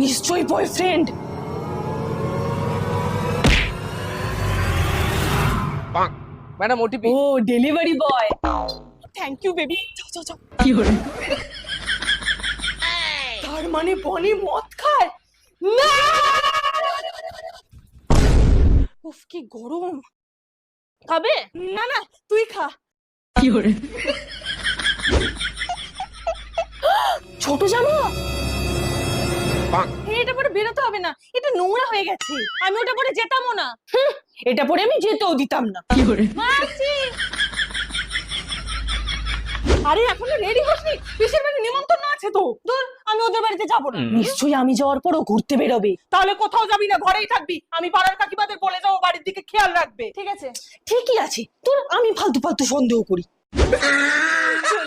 নিশ্চয়ই boyfriend. Madam OTP. ও delivery boy. Thank you baby. যাও যাও যাও। কি করে? তার মানে বনি মদ খায় না? উফ কি গরম। খাবে? না না তুই খা। কি করে? ছোট জামা। এটা পরে বেরোতে হবে না, এটা নোংরা হয়ে গেছে, আমি ওটা পরে যেতামও না। এটা পরে আমি যেতেও দিতাম না। কি করে? আরে এখনো রেডি হসনি? পিসের বাড়ি নিমন্ত্রণ আছে তো। দূর, আমি ওদের বাড়িতে যাবো না। নিশ্চয়ই আমি যাওয়ার পরও ঘুরতে বেরোবে। তাহলে কোথাও যাবি না, ঘরেই থাকবি। আমি পাড়ার কাকিমাদের বলে যাবো বাড়ির দিকে খেয়াল রাখবে। ঠিক আছে? ঠিকই আছে, তোর আমি ফালতু ফালতু সন্দেহ করি।